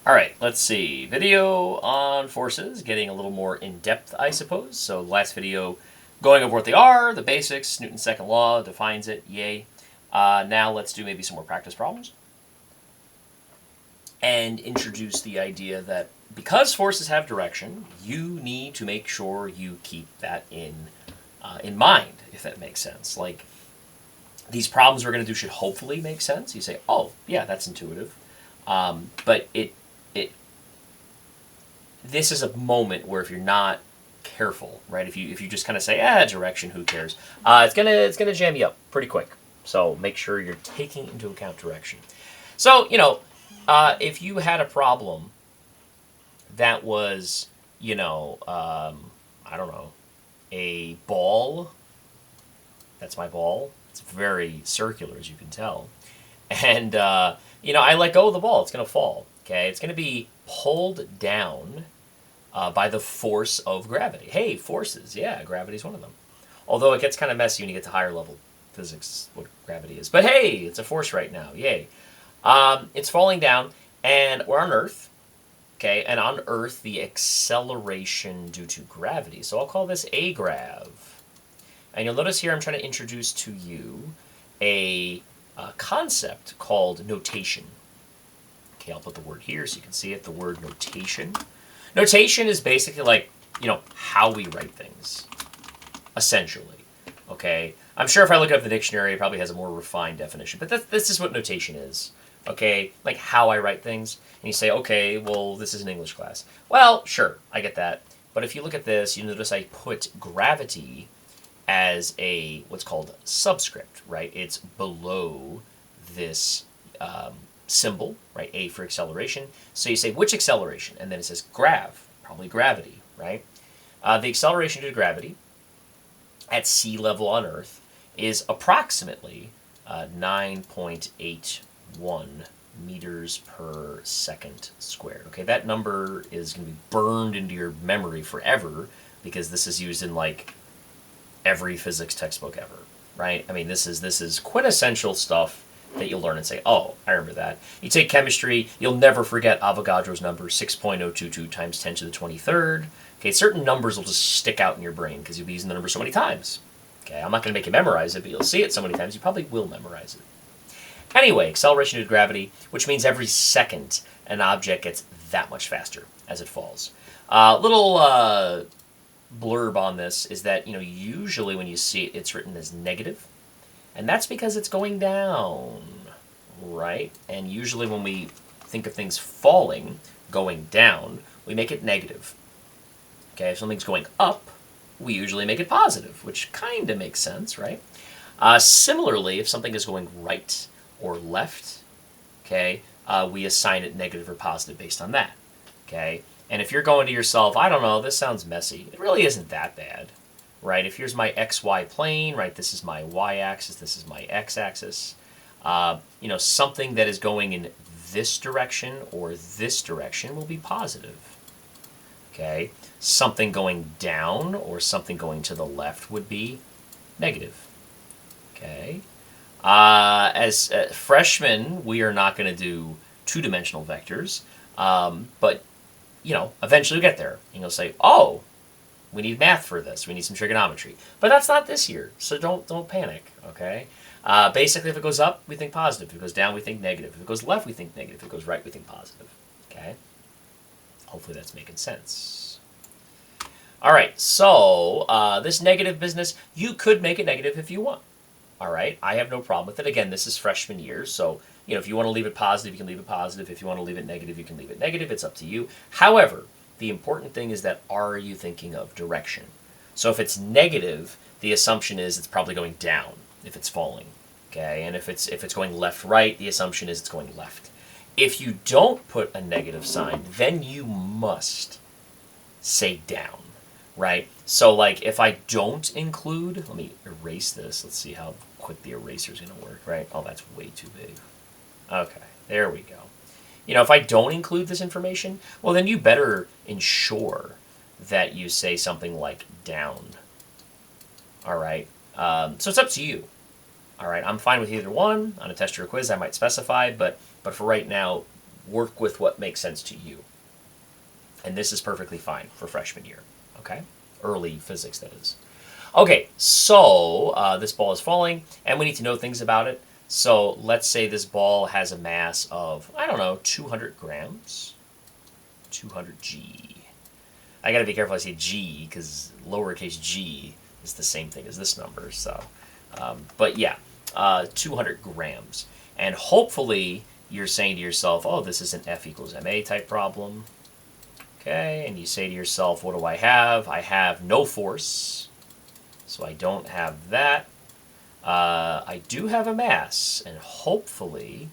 All right, let's see. Video on forces, getting a little more in depth, I suppose. So, last video going over what they are, the basics, Newton's second law defines it, yay. Now, let's do maybe some more practice problems and introduce the idea that because forces have direction, you need to make sure you keep that in mind, if that makes sense. Like, these problems we're going to do should hopefully make sense. You say, oh, yeah, that's intuitive. But it this is a moment where if you're not careful, right? If you just kind of say, direction, who cares? It's gonna jam you up pretty quick. So make sure you're taking into account direction. So if you had a problem that was, I don't know, a ball. That's my ball. It's very circular, as you can tell. And I let go of the ball. It's gonna fall. Okay, it's gonna be pulled down by the force of gravity. Hey, forces. Yeah, gravity's one of them. Although it gets kind of messy when you get to higher level physics, what gravity is. But hey, it's a force right now. Yay. It's falling down, and we're on Earth. Okay, and on Earth, the acceleration due to gravity. So I'll call this agrav. And you'll notice here I'm trying to introduce to you a concept called notation. Okay, I'll put the word here so you can see it, the word notation. Notation is basically like, how we write things, essentially. Okay? I'm sure if I look up the dictionary, it probably has a more refined definition. But this is what notation is. Okay? Like how I write things. And you say, okay, well, this is an English class. Well, sure, I get that. But if you look at this, you notice I put gravity as a what's called subscript, right? It's below this symbol, right? A for acceleration. So you say, which acceleration? And then it says grav, probably gravity, right? The acceleration due to gravity at sea level on Earth is approximately 9.81 meters per second squared. Okay, that number is going to be burned into your memory forever because this is used in like every physics textbook ever, right? I mean, this is quintessential stuff that you'll learn and say, oh, I remember that. You take chemistry, you'll never forget Avogadro's number, 6.022 times 10 to the 23rd. Okay, certain numbers will just stick out in your brain because you'll be using the number so many times. Okay, I'm not going to make you memorize it, but you'll see it so many times, you probably will memorize it. Anyway, acceleration due to gravity, which means every second an object gets that much faster as it falls. Little blurb on this is that, usually when you see it, it's written as negative. And that's because it's going down, right? And usually when we think of things falling, going down, we make it negative. Okay, if something's going up, we usually make it positive, which kind of makes sense, right? Similarly, if something is going right or left, okay, we assign it negative or positive based on that, okay? And if you're going to yourself, I don't know, this sounds messy. It really isn't that bad, right? If here's my XY plane, right, this is my Y axis, this is my X axis. Something that is going in this direction or this direction will be positive, okay? Something going down or something going to the left would be negative, okay? As freshmen, we are not going to do two-dimensional vectors, but eventually we'll get there. And you'll say, oh, we need math for this. We need some trigonometry. But that's not this year, so don't panic, okay? Basically, if it goes up, we think positive. If it goes down, we think negative. If it goes left, we think negative. If it goes right, we think positive, okay? Hopefully that's making sense. All right, so this negative business, you could make it negative if you want. All right, I have no problem with it. Again, this is freshman year, so if you want to leave it positive, you can leave it positive. If you want to leave it negative, you can leave it negative. It's up to you. However, the important thing is that are you thinking of direction? So if it's negative, the assumption is it's probably going down if it's falling. Okay, and if it's going left right, the assumption is it's going left. If you don't put a negative sign, then you must say down. Right? So, like, if I don't include, let me erase this. Let's see how quick the eraser is going to work, right? Oh, that's way too big. Okay, there we go. If I don't include this information, well, then you better ensure that you say something like down. All right? So it's up to you. All right? I'm fine with either one. On a test or a quiz, I might specify, but for right now, work with what makes sense to you. And this is perfectly fine for freshman year, okay? Early physics, that is. Okay, so this ball is falling, and we need to know things about it. So let's say this ball has a mass of, I don't know, 200 grams. 200 G. I gotta be careful I say G, because lowercase g is the same thing as this number, so. But yeah, 200 grams. And hopefully you're saying to yourself, oh, this is an F equals ma type problem. Okay, and you say to yourself, what do I have? I have no force, so I don't have that. I do have a mass, and hopefully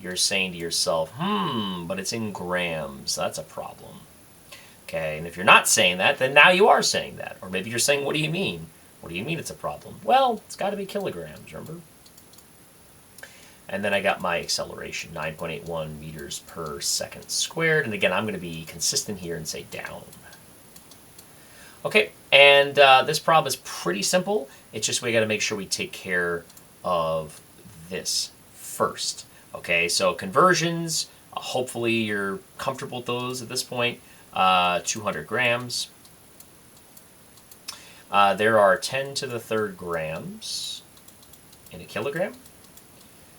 you're saying to yourself, but it's in grams. That's a problem. Okay, and if you're not saying that, then now you are saying that. Or maybe you're saying, what do you mean? What do you mean it's a problem? Well, it's got to be kilograms, remember? And then I got my acceleration, 9.81 meters per second squared. And again, I'm going to be consistent here and say down. Okay, and this problem is pretty simple. It's just we got to make sure we take care of this first. Okay, so conversions, hopefully you're comfortable with those at this point. 200 grams. There are 10 to the third grams in a kilogram.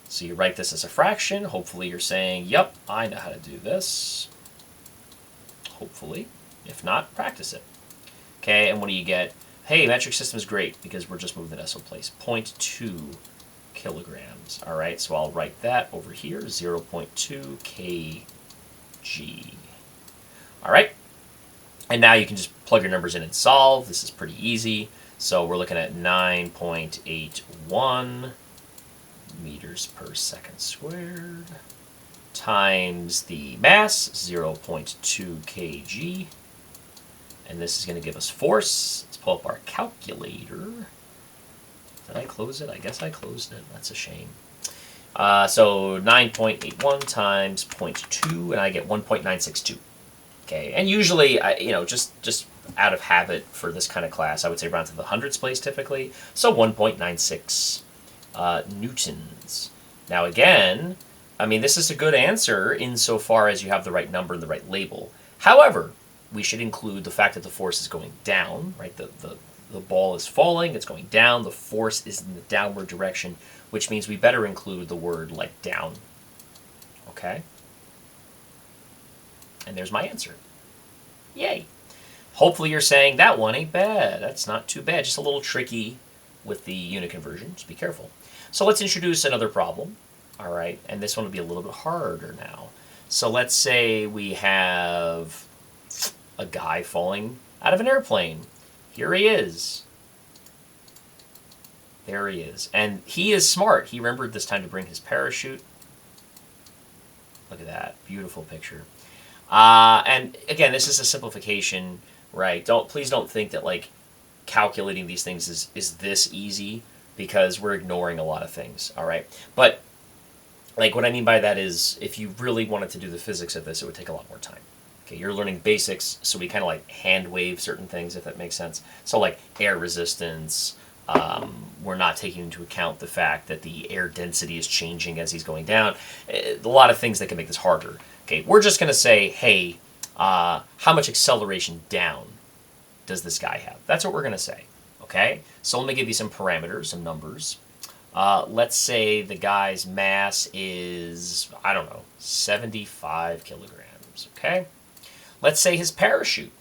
So you write this as a fraction. Hopefully you're saying, yep, I know how to do this. Hopefully. If not, practice it. Okay, and what do you get? Hey, metric system is great because we're just moving the decimal place. 0.2 kilograms. All right, so I'll write that over here, 0.2 kg. All right, and now you can just plug your numbers in and solve. This is pretty easy. So we're looking at 9.81 meters per second squared times the mass, 0.2 kg. And this is going to give us force. Let's pull up our calculator. Did I close it? I guess I closed it. That's a shame. So 9.81 times 0.2, and I get 1.962. Okay, and usually, just out of habit for this kind of class, I would say around to the hundredths place typically. So 1.96 newtons. Now again, I mean, this is a good answer insofar as you have the right number and the right label. However, we should include the fact that the force is going down, right? The ball is falling, it's going down, the force is in the downward direction, which means we better include the word like down. Okay? And there's my answer. Yay. Hopefully you're saying that one ain't bad. That's not too bad. Just a little tricky with the unit conversion. Just be careful. So let's introduce another problem. All right. And this one will be a little bit harder now. So let's say we have a guy falling out of an airplane. Here he is. There he is. And he is smart. He remembered this time to bring his parachute. Look at that. Beautiful picture. And again, this is a simplification, right? Please don't think that like calculating these things is this easy, because we're ignoring a lot of things, all right? But like what I mean by that is if you really wanted to do the physics of this, it would take a lot more time. Okay, you're learning basics, so we kind of like hand wave certain things, if that makes sense. So like air resistance, we're not taking into account the fact that the air density is changing as he's going down. A lot of things that can make this harder. Okay, we're just going to say, hey, how much acceleration down does this guy have? That's what we're going to say, okay? So let me give you some parameters, some numbers. Let's say the guy's mass is, I don't know, 75 kilograms, okay? Let's say his parachute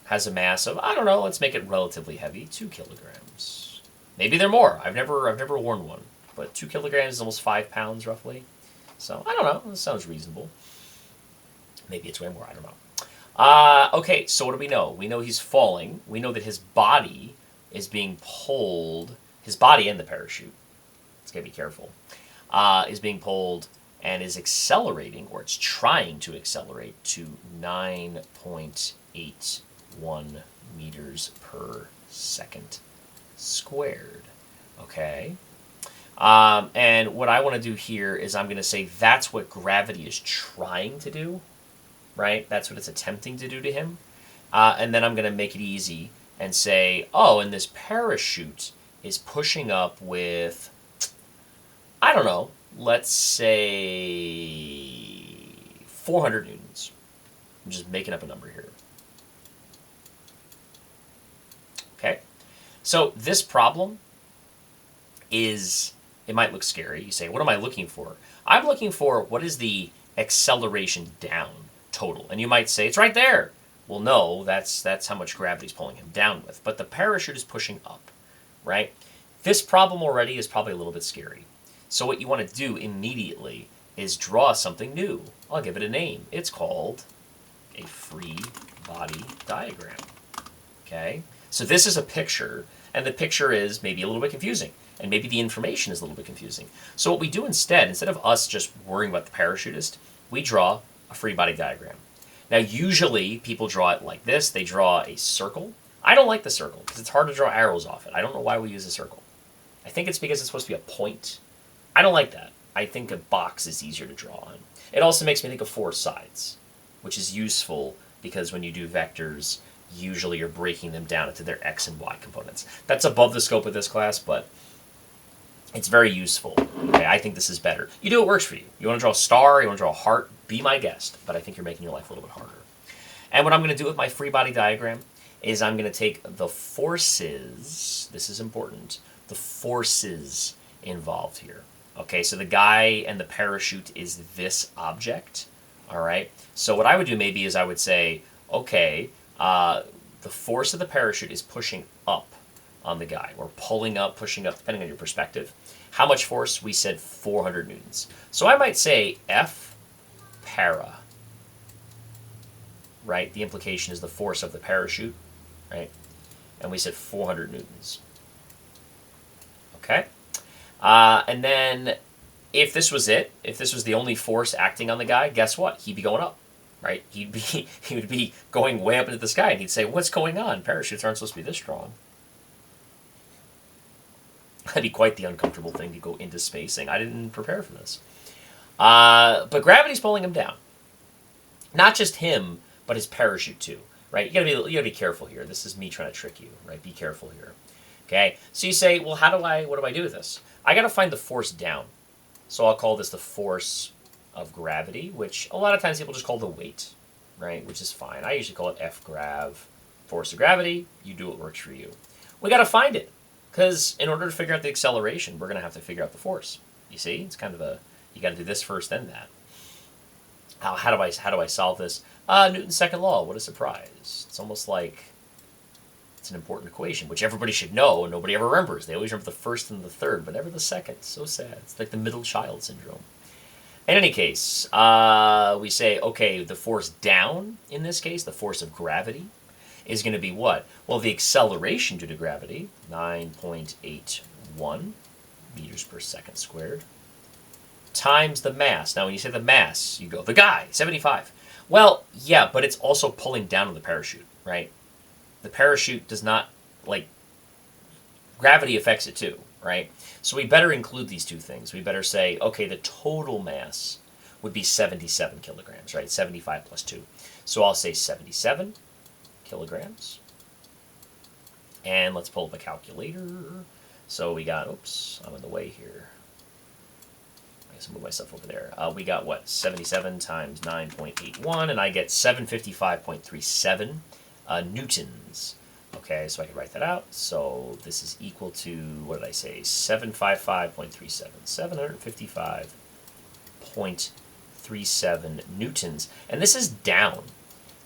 has a mass of, I don't know, let's make it relatively heavy, 2 kilograms. Maybe they're more. I've never worn one, but 2 kilograms is almost 5 pounds roughly. So I don't know, that sounds reasonable. Maybe it's way more, I don't know. Okay, so what do we know? We know he's falling. We know that his body is being pulled, his body and the parachute, let's gotta be careful, is being pulled and is accelerating, or it's trying to accelerate, to 9.81 meters per second squared. Okay? And what I want to do here is I'm going to say that's what gravity is trying to do, right? That's what it's attempting to do to him. And then I'm going to make it easy and say, oh, and this parachute is pushing up with, I don't know, let's say 400 newtons. I'm just making up a number here. Okay? So this problem is, it might look scary. You say, what am I looking for? I'm looking for what is the acceleration down total. And you might say, it's right there. Well, no, that's how much gravity's pulling him down with. But the parachute is pushing up, right? This problem already is probably a little bit scary. So what you want to do immediately is draw something new. I'll give it a name. It's called a free body diagram. Okay? So this is a picture, and the picture is maybe a little bit confusing, and maybe the information is a little bit confusing. So what we do instead of us just worrying about the parachutist, we draw a free body diagram. Now, usually people draw it like this. They draw a circle. I don't like the circle because it's hard to draw arrows off it. I don't know why we use a circle. I think it's because it's supposed to be a point. I don't like that. I think a box is easier to draw on. It also makes me think of 4 sides, which is useful because when you do vectors, usually you're breaking them down into their x and y components. That's above the scope of this class, but it's very useful. Okay, I think this is better. You do what works for you. You want to draw a star, you want to draw a heart, be my guest, but I think you're making your life a little bit harder. And what I'm going to do with my free body diagram is I'm going to take the forces, this is important, the forces involved here. Okay, so the guy and the parachute is this object, all right? So what I would do maybe is I would say, okay, the force of the parachute is pushing up on the guy, or pulling up, pushing up, depending on your perspective. How much force? We said 400 newtons. So I might say F para, right? The implication is the force of the parachute, right? And we said 400 newtons. Okay? And then if this was it, if this was the only force acting on the guy, guess what? He'd be going up, right? He would be going way up into the sky, and he'd say, what's going on? Parachutes aren't supposed to be this strong. That'd be quite the uncomfortable thing to go into space saying, I didn't prepare for this. But gravity's pulling him down. Not just him, but his parachute too, right? You gotta be careful here. This is me trying to trick you, right? Be careful here. Okay? So you say, well, what do I do with this? I gotta find the force down. So I'll call this the force of gravity, which a lot of times people just call the weight, right? Which is fine. I usually call it F grav, force of gravity. You do what works for you. We gotta find it. Because in order to figure out the acceleration, we're going to have to figure out the force. You see? It's kind of you got to do this first, then that. How do I solve this? Newton's second law. What a surprise. It's almost like it's an important equation, which everybody should know and nobody ever remembers. They always remember the first and the third, but never the second. So sad. It's like the middle child syndrome. In any case, we say, okay, the force down, in this case, the force of gravity, is going to be what? Well, the acceleration due to gravity, 9.81 meters per second squared, times the mass. Now, when you say the mass, you go, the guy, 75. Well, yeah, but it's also pulling down on the parachute, right? The parachute does not, gravity affects it too, right? So we better include these two things. We better say, okay, the total mass would be 77 kilograms, right? 75 plus 2. So I'll say 77 kilograms. And let's pull up a calculator. So we got, oops, I'm in the way here. I guess I'll move myself over there. We got what? 77 times 9.81, and I get 755.37 newtons. Okay, so I can write that out. So this is equal to, what did I say? 755.37. 755.37 newtons. And this is down.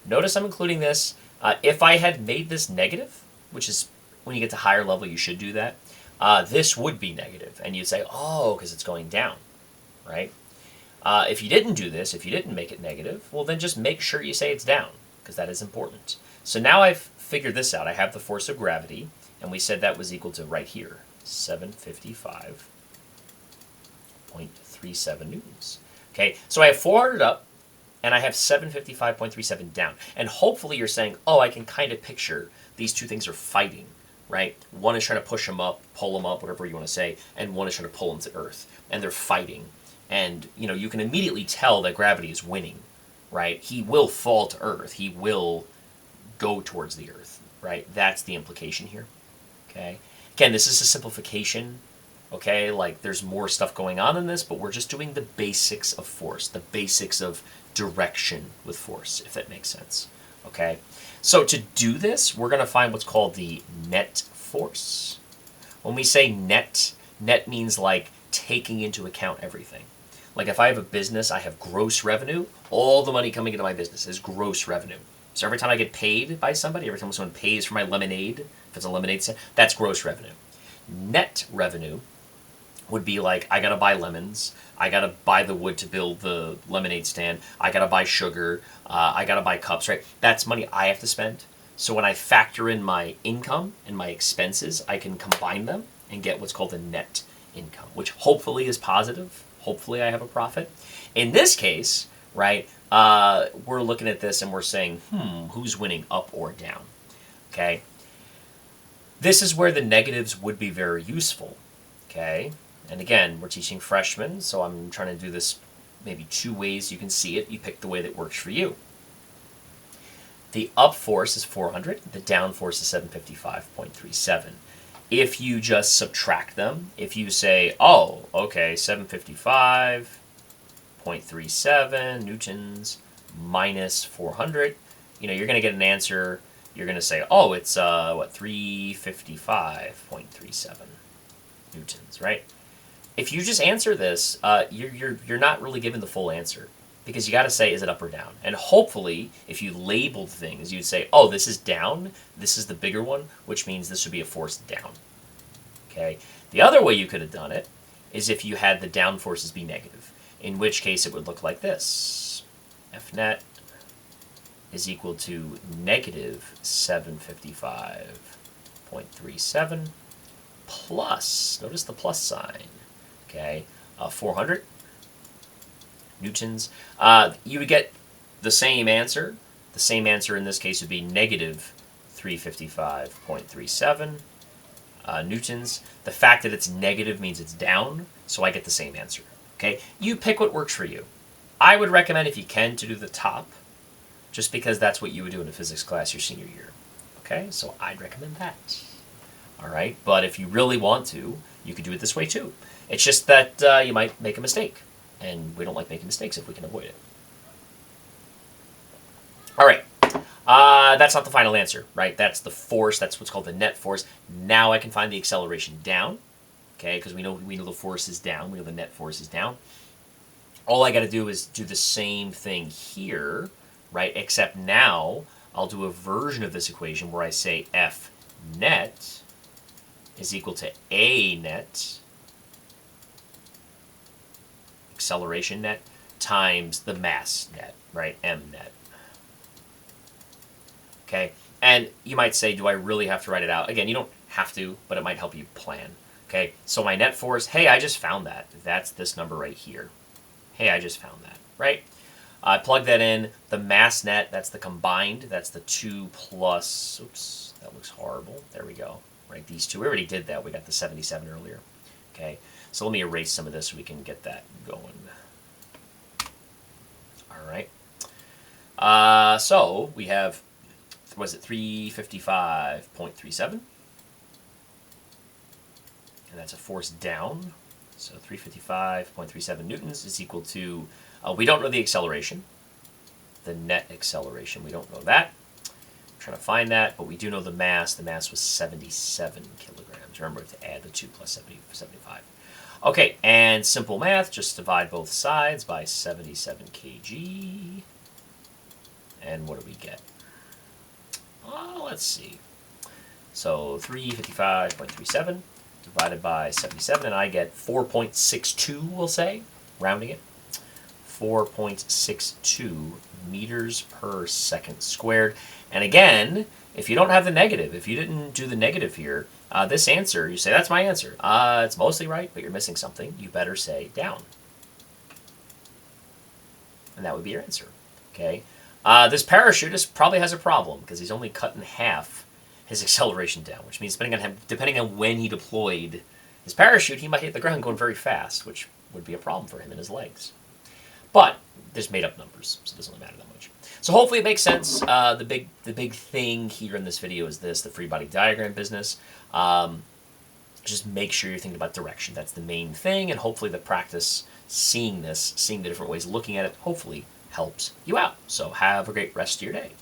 Notice I'm including this. If I had made this negative, which is when you get to higher level, you should do that, this would be negative. And you'd say, oh, because it's going down, right? If you didn't do this, if you didn't make it negative, well, then just make sure you say it's down, because that is important. So now I've figured this out. I have the force of gravity, and we said that was equal to right here, 755.37 newtons. Okay, so I have 400 up, and I have 755.37 down. And hopefully you're saying, oh, I can kind of picture these two things are fighting, right? One is trying to push them up, pull them up, whatever you want to say, and one is trying to pull them to Earth. And they're fighting. And, you can immediately tell that gravity is winning, right? He will fall to Earth. He will go towards the Earth, right? That's the implication here, okay? Again, this is a simplification. Okay, like there's more stuff going on in this, but we're just doing the basics of force, the basics of direction with force, if that makes sense. Okay, so to do this, we're going to find what's called the net force. When we say net, net means like taking into account everything. Like if I have a business, I have gross revenue. All the money coming into my business is gross revenue. So every time I get paid by somebody, every time someone pays for my lemonade, if it's a lemonade stand, that's gross revenue. Net revenue would be like, I gotta buy lemons, I gotta buy the wood to build the lemonade stand, I gotta buy sugar, I gotta buy cups, right? That's money I have to spend. So when I factor in my income and my expenses, I can combine them and get what's called a net income, which hopefully is positive. Hopefully I have a profit. In this case, right, we're looking at this and we're saying, who's winning, up or down? Okay. This is where the negatives would be very useful. Okay. And again, we're teaching freshmen, so I'm trying to do this maybe two ways you can see it. You pick the way that works for you. The up force is 400. The down force is 755.37. If you just subtract them, if you say, oh, okay, 755.37 newtons minus 400, you're going to get an answer. You're going to say, oh, it's, 355.37 newtons, right? If you just answer this, you're not really given the full answer, because you got to say, is it up or down? And hopefully, if you labeled things, you'd say, oh, this is down, this is the bigger one, which means this would be a force down. Okay. The other way you could have done it is if you had the down forces be negative, in which case it would look like this. F net is equal to negative 755.37 plus, notice the plus sign, okay, 400 newtons. You would get the same answer. The same answer in this case would be negative 355.37 newtons. The fact that it's negative means it's down, so I get the same answer. Okay, you pick what works for you. I would recommend, if you can, to do the top, just because that's what you would do in a physics class your senior year. Okay, so I'd recommend that. All right, but if you really want to, you could do it this way too. It's just that you might make a mistake, and we don't like making mistakes if we can avoid it. All right, that's not the final answer, right? That's the force. That's what's called the net force. Now I can find the acceleration down, okay? Because we know the force is down. We know the net force is down. All I got to do is do the same thing here, right? Except now I'll do a version of this equation where I say F net is equal to A net, acceleration net, times the mass net, right? M net. Okay, and you might say, do I really have to write it out? Again, you don't have to, but it might help you plan. Okay, so my net force, hey, I just found that. That's this number right here. Hey, I just found that, right? I plug that in. The mass net, that's the combined. That's the 2 plus, oops, that looks horrible. There we go, right? These two, we already did that. We got the 77 earlier. Okay, so let me erase some of this so we can get that going. All right. So we have, was it 355.37? And that's a force down. So 355.37 newtons is equal to, we don't know the acceleration, the net acceleration. We don't know that. I'm trying to find that, but we do know the mass. The mass was 77 kilograms. Remember to add the 2 plus 75. Okay, and simple math, just divide both sides by 77 kg. And what do we get? Let's see. So 355.37 divided by 77, and I get 4.62, we'll say, rounding it. 4.62 meters per second squared. And again, if you don't have the negative, if you didn't do the negative here, this answer, you say, that's my answer. It's mostly right, but you're missing something. You better say down. And that would be your answer. Okay. This parachutist probably has a problem because he's only cut in half his acceleration down, which means depending on when he deployed his parachute, he might hit the ground going very fast, which would be a problem for him and his legs. But there's made up numbers, so it doesn't really matter that much. So hopefully it makes sense. The big thing here in this video is this, the free body diagram business. just make sure you're thinking about direction. That's the main thing, and hopefully the practice seeing this, seeing the different ways of looking at it, hopefully helps you out. So have a great rest of your day.